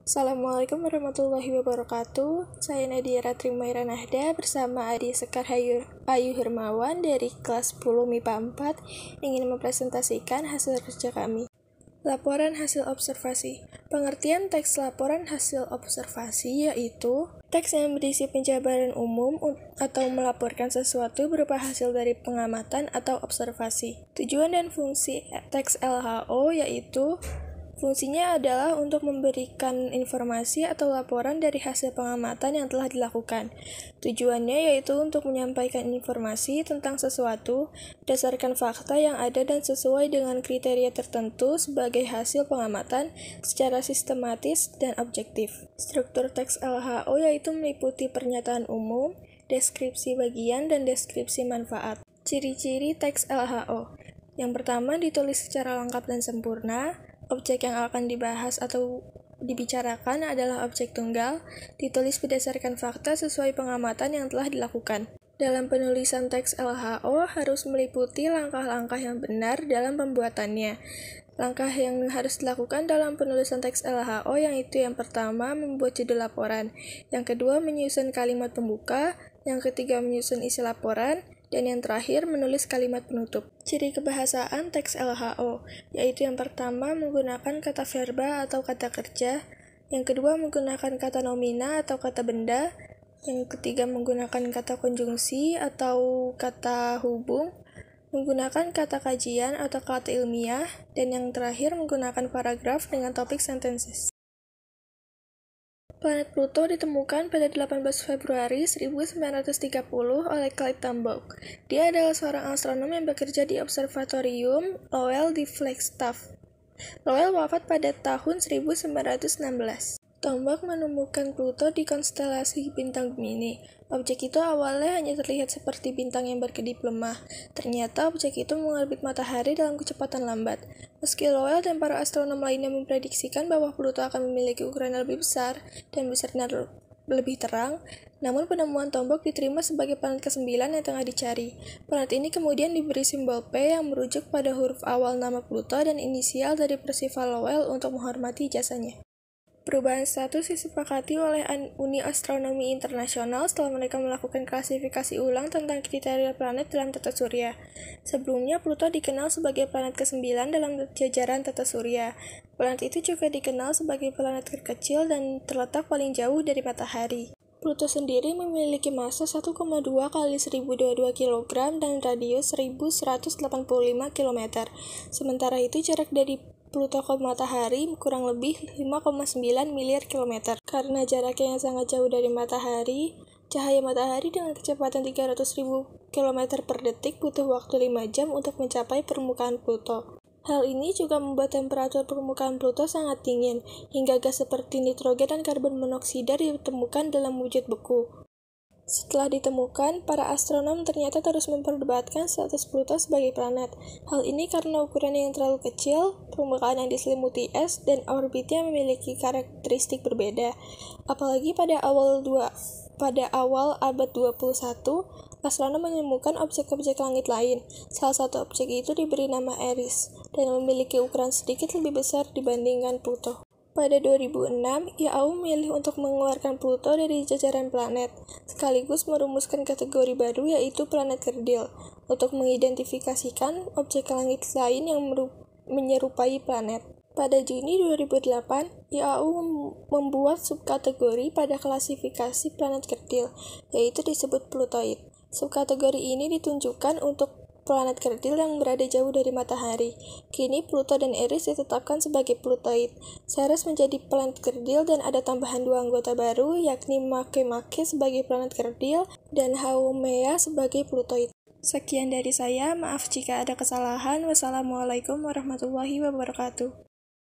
Assalamualaikum warahmatullahi wabarakatuh. Saya Nadia Ratrimaira Nahda bersama Adi Sekar Ayu Hermawan dari kelas 10 MIPA 4 ingin mempresentasikan hasil kerja kami. Laporan hasil observasi. Pengertian teks laporan hasil observasi yaitu teks yang berisi penjabaran umum atau melaporkan sesuatu berupa hasil dari pengamatan atau observasi. Tujuan dan fungsi teks LHO yaitu fungsinya adalah untuk memberikan informasi atau laporan dari hasil pengamatan yang telah dilakukan. Tujuannya yaitu untuk menyampaikan informasi tentang sesuatu berdasarkan fakta yang ada dan sesuai dengan kriteria tertentu sebagai hasil pengamatan secara sistematis dan objektif. Struktur teks LHO yaitu meliputi pernyataan umum, deskripsi bagian, dan deskripsi manfaat. Ciri-ciri teks LHO. Yang pertama, ditulis secara lengkap dan sempurna. Objek yang akan dibahas atau dibicarakan adalah objek tunggal, ditulis berdasarkan fakta sesuai pengamatan yang telah dilakukan. Dalam penulisan teks LHO harus meliputi langkah-langkah yang benar dalam pembuatannya. Langkah yang harus dilakukan dalam penulisan teks LHO yang pertama membuat judul laporan, yang kedua menyusun kalimat pembuka, yang ketiga menyusun isi laporan, dan yang terakhir menulis kalimat penutup. Ciri kebahasaan teks LHO, yaitu yang pertama menggunakan kata verba atau kata kerja, yang kedua menggunakan kata nomina atau kata benda, yang ketiga menggunakan kata konjungsi atau kata hubung, menggunakan kata kajian atau kata ilmiah, dan yang terakhir menggunakan paragraf dengan topik sentences. Planet Pluto ditemukan pada 18 Februari 1930 oleh Clyde Tombaugh. Dia adalah seorang astronom yang bekerja di Observatorium Lowell di Flagstaff. Lowell wafat pada tahun 1916. Tombaugh menemukan Pluto di konstelasi bintang Gemini. Objek itu awalnya hanya terlihat seperti bintang yang berkedip lemah. Ternyata objek itu mengorbit matahari dalam kecepatan lambat. Meski Lowell dan para astronom lainnya memprediksikan bahwa Pluto akan memiliki ukuran lebih besar dan bersinar lebih terang, namun penemuan Tombaugh diterima sebagai planet ke-9 yang tengah dicari. Planet ini kemudian diberi simbol P yang merujuk pada huruf awal nama Pluto dan inisial dari Percival Lowell untuk menghormati jasanya. Perubahan status disepakati oleh Uni Astronomi Internasional setelah mereka melakukan klasifikasi ulang tentang kriteria planet dalam tata surya. Sebelumnya, Pluto dikenal sebagai planet ke-9 dalam jajaran tata surya. Planet itu juga dikenal sebagai planet terkecil dan terletak paling jauh dari matahari. Pluto sendiri memiliki massa 1,2 kali 1022 kg dan radius 1185 km. Sementara itu, jarak dari Pluto ke matahari kurang lebih 5,9 miliar kilometer. Karena jaraknya yang sangat jauh dari matahari, cahaya matahari dengan kecepatan 300.000 km per detik butuh waktu 5 jam untuk mencapai permukaan Pluto. Hal ini juga membuat temperatur permukaan Pluto sangat dingin, hingga gas seperti nitrogen dan karbon monoksida ditemukan dalam wujud beku. Setelah ditemukan, para astronom ternyata terus memperdebatkan status Pluto sebagai planet. Hal ini karena ukurannya yang terlalu kecil, permukaan yang diselimuti es, dan orbitnya memiliki karakteristik berbeda. Apalagi pada awal abad 21, astronom menemukan objek-objek langit lain. Salah satu objek itu diberi nama Eris, dan memiliki ukuran sedikit lebih besar dibandingkan Pluto. Pada 2006, IAU memilih untuk mengeluarkan Pluto dari jajaran planet, sekaligus merumuskan kategori baru yaitu planet kerdil, untuk mengidentifikasikan objek langit lain yang menyerupai planet. Pada Juni 2008, IAU membuat subkategori pada klasifikasi planet kerdil, yaitu disebut Plutoid. Subkategori ini ditunjukkan untuk planet kerdil yang berada jauh dari matahari. Kini Pluto dan Eris ditetapkan sebagai Plutoid. Ceres menjadi planet kerdil dan ada tambahan 2 anggota baru, yakni Makemake sebagai planet kerdil dan Haumea sebagai Plutoid. Sekian dari saya, maaf jika ada kesalahan. Wassalamualaikum warahmatullahi wabarakatuh.